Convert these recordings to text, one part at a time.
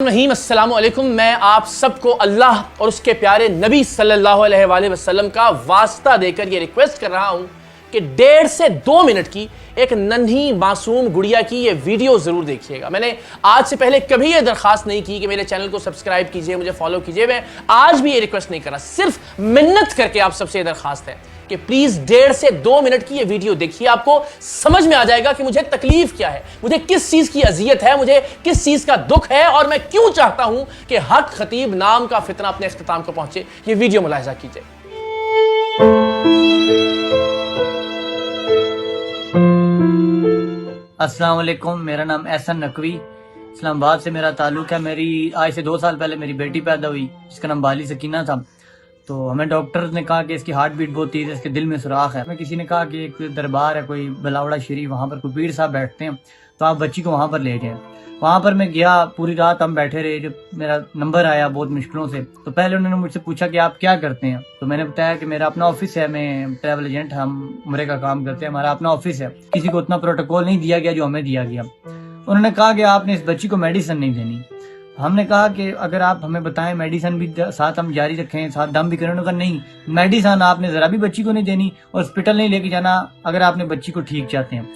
रहीम अस्सलाम वालेकुम। मैं आप सबको अल्लाह और उसके प्यारे नबी सल्लल्लाहु अलैहि वसल्लम का वास्ता देकर ये रिक्वेस्ट कर रहा हूँ कि 1.5 से 2 मिनट की एक नन्ही मासूम गुड़िया की ये वीडियो ज़रूर देखिएगा। मैंने आज से पहले कभी ये दरख्वास्त नहीं की कि मेरे चैनल को सब्सक्राइब कीजिए, मुझे फॉलो कीजिए। मैं आज भी ये रिक्वेस्ट नहीं कर रहा, सिर्फ मिन्नत करके आप सबसे ये दरख्वास्त है कि प्लीज 1.5 से 2 मिनट की ये वीडियो देखिए। आपको समझ में आ जाएगा कि मुझे तकलीफ क्या है, मुझे किस चीज की अजियत है, मुझे किस चीज का दुख है और मैं क्यों चाहता हूं कि हक खतीब नाम का फितना अपने इख्तिताम को पहुंचे। ये वीडियो मुलाहिजा कीजिए। अस्सलाम वालेकुम, मेरा नाम एहसन नकवी, इस्लामाबाद से मेरा ताल्लुक है। मेरी आज से 2 साल पहले मेरी बेटी पैदा हुई जिसका नाम बाली सकीना था। तो हमें डॉक्टर ने कहा कि इसकी हार्ट बीट बहुत तेज है, इसके दिल में सुराख है। हमें किसी ने कहा कि एक दरबार है कोई बलावड़ा शरीफ, वहाँ पर कोई पीर साहब बैठते हैं, तो आप बच्ची को वहाँ पर ले जाएं। वहाँ पर मैं गया, पूरी रात हम बैठे रहे। जब मेरा नंबर आया बहुत मुश्किलों से, तो पहले उन्होंने मुझसे पूछा कि आप क्या करते हैं। तो मैंने बताया कि मेरा अपना ऑफिस है, मैं ट्रैवल एजेंट, हम उम्रे का काम करते हैं, हमारा अपना ऑफिस है। किसी को उतना प्रोटोकॉल नहीं दिया गया जो हमें दिया गया। उन्होंने कहा कि आपने इस बच्ची को मेडिसिन नहीं देनी। हमने कहा कि अगर आप हमें बताएं मेडिसिन भी साथ हम जारी रखें, साथ दम भी करें। उन्होंने कहा नहीं, मेडिसिन आपने जरा भी बच्ची को नहीं देनी और हॉस्पिटल नहीं लेके जाना अगर आपने बच्ची को ठीक चाहते हैं।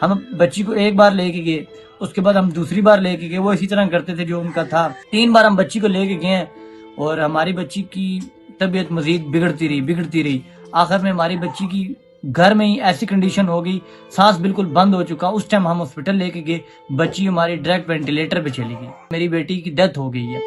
हम बच्ची को एक बार लेके गए, उसके बाद हम दूसरी बार लेके गए, वो इसी तरह करते थे जो उनका था। 3 बार हम बच्ची को लेके गए और हमारी बच्ची की तबीयत मजीद बिगड़ती रही। आखिर में हमारी बच्ची की घर में ही ऐसी कंडीशन हो गई, सांस बिल्कुल बंद हो चुका। उस टाइम हम हॉस्पिटल लेके गए, बच्ची हमारी डायरेक्ट वेंटिलेटर पे चली गई। मेरी बेटी की डेथ हो गई है।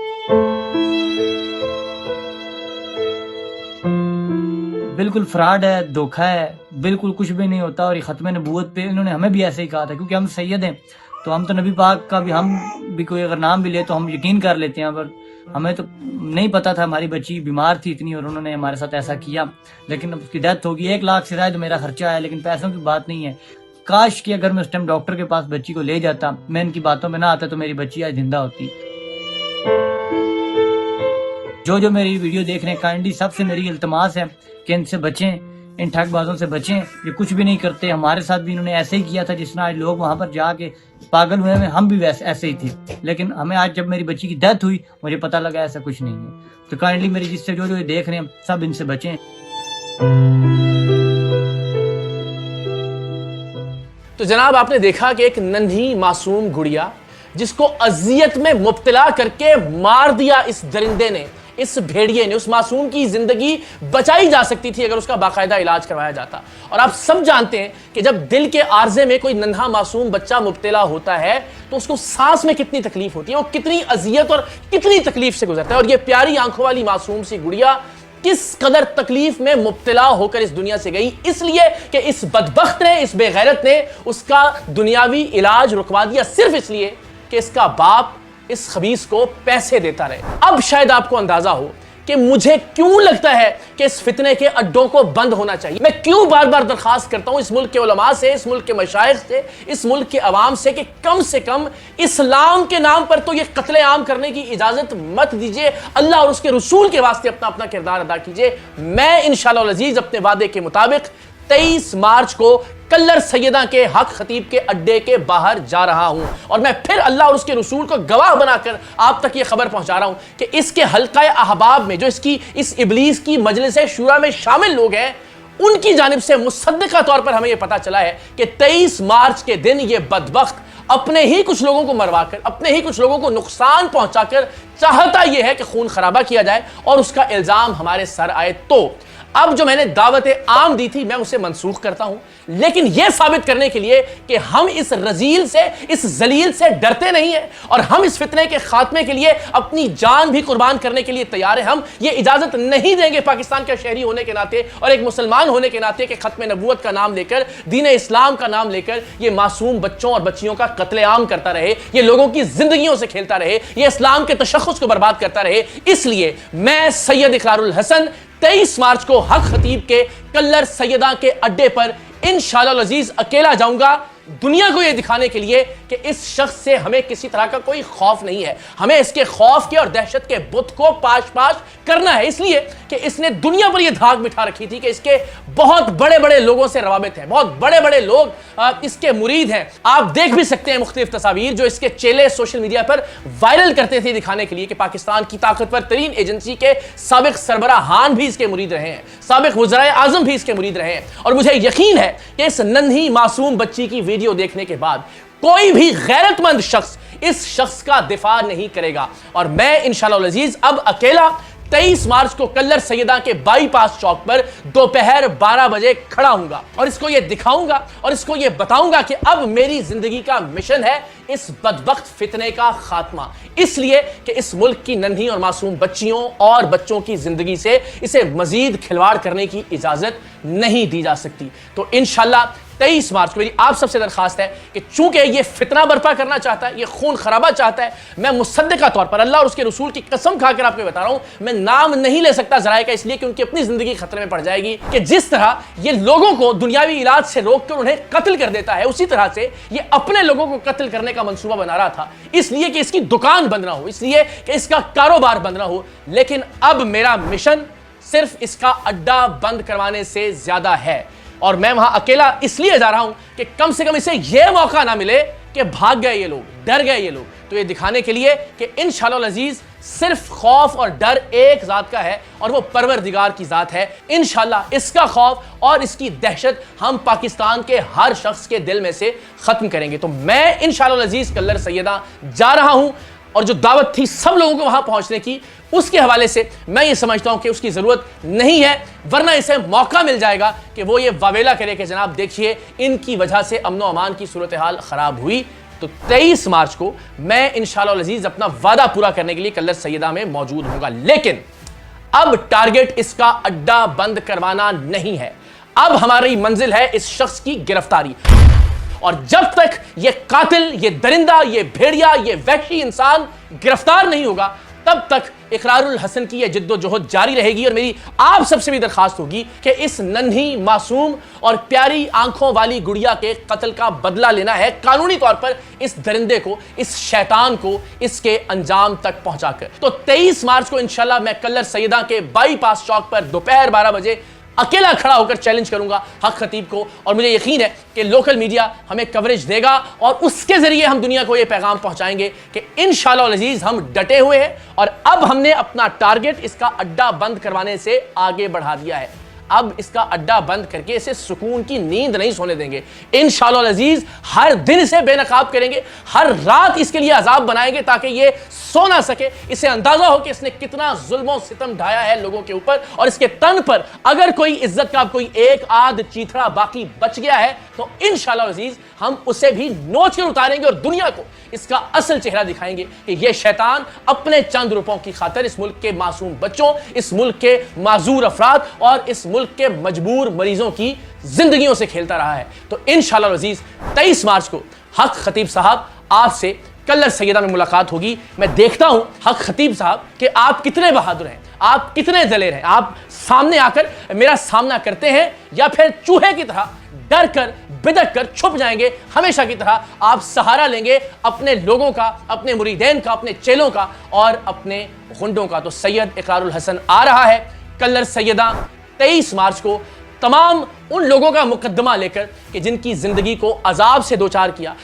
बिल्कुल फ्रॉड है, धोखा है, बिल्कुल कुछ भी नहीं होता। और ये खत्म नबूवत पे इन्होंने हमें भी ऐसे ही कहा था, क्योंकि हम सैयद हैं तो हम तो नबी पाक का भी, हम भी कोई अगर नाम भी ले तो हम यकीन कर लेते हैं। पर हमें तो नहीं पता था, हमारी बच्ची बीमार थी इतनी और उन्होंने हमारे साथ ऐसा किया। लेकिन अब उसकी डेथ होगी। 1 लाख से ज्यादा मेरा खर्चा आया, लेकिन पैसों की बात नहीं है। काश कि अगर मैं उस टाइम डॉक्टर के पास बच्ची को ले जाता, मैं इनकी बातों में ना आता, तो मेरी बच्ची आज जिंदा होती। जो मेरी वीडियो देख रहे हैं, काइंडली सबसे मेरी इल्तमास है कि इनसे बचें, इन ठगबाजों से बचें। ये कुछ भी नहीं करते। हमारे साथ भी इन्होंने ऐसे ही किया था, जिस तरह आज लोग वहां पर जाके पागल हुए हैं, हम भी वैसे ऐसे ही थे। लेकिन हमें आज जब मेरी बच्ची की डेथ हुई, मुझे पता लगा ऐसा कुछ नहीं है। तो काइंडली मेरी जिससे जो ये देख रहे हैं, सब इनसे बचें। तो जनाब, आपने देखा कि एक नन्ही मासूम गुड़िया जिसको अजियत में मुब्तला करके मार दिया इस दरिंदे ने, इस भेड़िए ने, उस मासूम की जिंदगी बचाई जा सकती थी अगर उसका बाकायदा इलाज करवाया जाता। और आप सब जानते हैं कि जब दिल के आर्जे में कोई नन्हा मासूम बच्चा मुब्तला होता है तो उसको सांस में कितनी तकलीफ होती है, वो कितनी अजियत और कितनी तकलीफ से गुजरता है। और ये प्यारी आंखों वाली मासूम सी गुड़िया किस कदर तकलीफ में मुब्तला होकर इस दुनिया से गई, इसलिए कि इस बदबख्त ने, इस बेगैरत ने उसका दुनियावी इलाज रुकवा दिया, सिर्फ इसलिए कि इसका बाप इस खबीस को पैसे देता रहे। अब शायद आपको अंदाजा हो कि मुझे क्यों लगता है कि इस फितने के अड्डों को बंद होना चाहिए। मैं क्यों बार बार दरखास्त करता हूं इस मुल्क के उलमा से, इस मुल्क के मशाइख से, इस मुल्क के अवाम से कि कम से कम इस्लाम के नाम पर तो ये कत्ले आम करने की इजाजत मत दीजिए। अल्लाह और उसके रसूल के वास्ते अपना अपना किरदार अदा कीजिए। मैं इंशाअल्लाह अजीज अपने वादे के मुताबिक 23 मार्च को कल्लर सैयदा के हक खतीब के अड्डे के बाहर जा रहा हूं और मैं फिर अल्लाह और उसके रसूल को गवाह बनाकर आप तक ये खबर पहुंचा रहा हूं कि इसके हल्का अहबाब में, जो इसकी इस इबलीस की मजलिस शूरा में शामिल लोग हैं, उनकी जानिब से मुसद्दिका तौर पर हमें यह पता चला है कि 23 मार्च के दिन ये बदबख्त अपने ही कुछ लोगों को मरवाकर, अपने ही कुछ लोगों को नुकसान पहुंचाकर चाहता यह है कि खून खराबा किया जाए और उसका इल्जाम हमारे सर आए। तो अब जो मैंने दावत आम दी थी, मैं उसे मनसूख करता हूं, लेकिन यह साबित करने के लिए कि हम इस रजील से, इस जलील से डरते नहीं हैं और हम इस फितने के खात्मे के लिए अपनी जान भी कुर्बान करने के लिए तैयार हैं। हम ये इजाजत नहीं देंगे पाकिस्तान का शहरी होने के नाते और एक मुसलमान होने के नाते कि खत्म नबूवत का नाम लेकर, दीन इस्लाम का नाम लेकर ये मासूम बच्चों और बच्चियों का कत्लेआम करता रहे, ये लोगों की जिंदगियों से खेलता रहे, ये इस्लाम के तशख्खुस को बर्बाद करता रहे। इसलिए मैं सैयद इकरारुल हसन 23 मार्च को हक खतीब के कल्लर सैयदा के अड्डे पर इंशाअल्लाह अजीज अकेला जाऊंगा। दुनिया को यह दिखाने के लिए कि इस शख्स से हमें किसी तरह का कोई खौफ नहीं है, हमें इसके खौफ के और दहशत के बुत को पाश पाश करना है, इसलिए कि इसने दुनिया पर यह धाक बिठा रखी थी कि इसके बहुत बड़े बड़े लोगों से रवाबित हैं, बहुत बड़े बड़े लोग इसके मुरीद हैं। आप देख भी सकते हैं मुख्तलिफ तस्वीर जो इसके चेले सोशल मीडिया पर वायरल करते थे दिखाने के लिए कि पाकिस्तान की ताकतवर तरीन एजेंसी के साबिक सरबराहान भी इसके मुरीद रहे हैं, साबिक वज़राए आज़म भी इसके मुरीद रहे हैं। और मुझे यकीन है कि इस नन्ही मासूम बच्ची की वीडियो देखने के बाद कोई भी गैरतमंद शख्स इस शख्स का दिफा नहीं करेगा। और मैं इंशाअल्लाह अज़ीज़ अब अकेला 23 मार्च को कल्लर सैयदा के बाईपास चौक पर दोपहर 12 बजे खड़ा हूंगा और इसको ये दिखाऊंगा और इसको ये बताऊंगा कि अब मेरी जिंदगी का मिशन है इस बदबख्त फितने का खात्मा, इसलिए कि इस मुल्क की नन्ही और मासूम बच्चियों और बच्चों की जिंदगी से इसे मजीद खिलवाड़ करने की इजाजत नहीं दी जा सकती। तो इंशाअल्लाह 23 मार्च को मेरी आप सबसे दरखास्त है कि चूंकि ये फितना बर्पा करना चाहता है, ये खून खराबा चाहता है, मैं मुसद्दिक़ा तौर पर अल्लाह और उसके रसूल की कसम खाकर आपको बता रहा हूं, मैं नाम नहीं ले सकता ज़राए का, इसलिए कि उनकी अपनी जिंदगी खतरे में पड़ जाएगी कि जिस तरह ये लोगों को दुनियावी इलाज से रोककर उन्हें कत्ल कर देता है, उसी तरह से ये अपने लोगों को कत्ल करने का मंसूबा बना रहा था, इसलिए कि इसकी दुकान बंद ना हो, इसलिए कि इसका कारोबार बंद ना हो। लेकिन अब मेरा मिशन सिर्फ इसका अड्डा बंद करवाने से ज्यादा है और मैं वहां अकेला इसलिए जा रहा हूं कि कम से कम इसे यह मौका ना मिले कि भाग गए ये लोग, डर गए ये लोग। तो ये दिखाने के लिए कि इंशाअल्लाह अज़ीज़ सिर्फ खौफ और डर एक ज़ात का है और वो परवरदिगार की ज़ात है। इंशाअल्लाह इसका खौफ और इसकी दहशत हम पाकिस्तान के हर शख्स के दिल में से ख़त्म करेंगे। तो मैं इंशाअल्लाह अज़ीज़ कल्लर सैयदा जा रहा हूं और जो दावत थी सब लोगों को वहां पहुंचने की, उसके हवाले से मैं ये समझता हूं कि उसकी ज़रूरत नहीं है, वरना इसे मौका मिल जाएगा कि वो ये वावेला करे कि जनाब देखिए इनकी वजह से अमन व अमान की सूरत हाल ख़राब हुई। तो 23 मार्च को मैं इंशाअल्लाह अज़ीज़ अपना वादा पूरा करने के लिए कल्लर सैयदा में मौजूद होगा, लेकिन अब टारगेट इसका अड्डा बंद करवाना नहीं है, अब हमारी मंजिल है इस शख्स की गिरफ्तारी। और जब तक ये कातिल, ये दरिंदा, ये भेड़िया, ये वहशी इंसान गिरफ्तार नहीं होगा, तब तक इकरारुल हसन की ये जिद्दोजहद जारी रहेगी। और मेरी आप सबसे भी दरखास्त होगी कि इस नन्ही मासूम और प्यारी आंखों वाली गुड़िया के कत्ल का बदला लेना है कानूनी तौर पर इस दरिंदे को, इस शैतान को इसके अंजाम तक पहुंचाकर। तो 23 मार्च को इंशाल्लाह मैं कल्लर सैयदा के बाईपास चौक पर दोपहर 12 बजे अकेला खड़ा होकर चैलेंज करूंगा हक खतीब को, और मुझे यकीन है कि लोकल मीडिया हमें कवरेज देगा और उसके जरिए हम दुनिया को यह पैगाम पहुंचाएंगे कि इंशाअल्लाह अज़ीज़ हम डटे हुए हैं और अब हमने अपना टारगेट इसका अड्डा बंद करवाने से आगे बढ़ा दिया है। अब इसका अड्डा बंद करके इसे सुकून की नींद नहीं सोने देंगे। इंशाअल्लाह अज़ीज़ हर दिन इसे बेनकाब करेंगे, हर रात इसके लिए अजाब बनाएंगे ताकि ये सो ना सके, इसे अंदाजा हो कि इसने कितना जुल्म सितम ढाया है लोगों के ऊपर, और इसके तन पर अगर कोई इज्जत का कोई एक आध चीथड़ा बाकी बच गया है तो इंशाअल्लाह अज़ीज़ हम उसे भी नोच कर उतारेंगे और दुनिया को इसका असल चेहरा दिखाएंगे कि यह शैतान अपने चंद रुपयों की खातिर इस मुल्क के मासूम बच्चों, इस मुल्क के माजूर अफराद और इस मुल्क के मजबूर मरीजों की जिंदगियों से खेलता रहा है। तो इंशाअल्लाह अज़ीज़ 23 मार्च को हक खतीब साहब आपसे कल्लर सैयदा में मुलाकात होगी। मैं देखता हूं हक खतीब साहब कि आप कितने बहादुर हैं, आप कितने दलेर हैं, आप सामने आकर मेरा सामना करते हैं या फिर चूहे की तरह डर कर बिदक कर छुप जाएंगे। हमेशा की तरह आप सहारा लेंगे अपने लोगों का, अपने मुरीदैन का, अपने चेलों का और अपने गुंडों का। तो सैयद इकरारुल हसन आ रहा है कल्लर सैयदा 23 मार्च को, तमाम उन लोगों का मुकद्दमा लेकर कि जिनकी जिंदगी को अजाब से दो चार किया,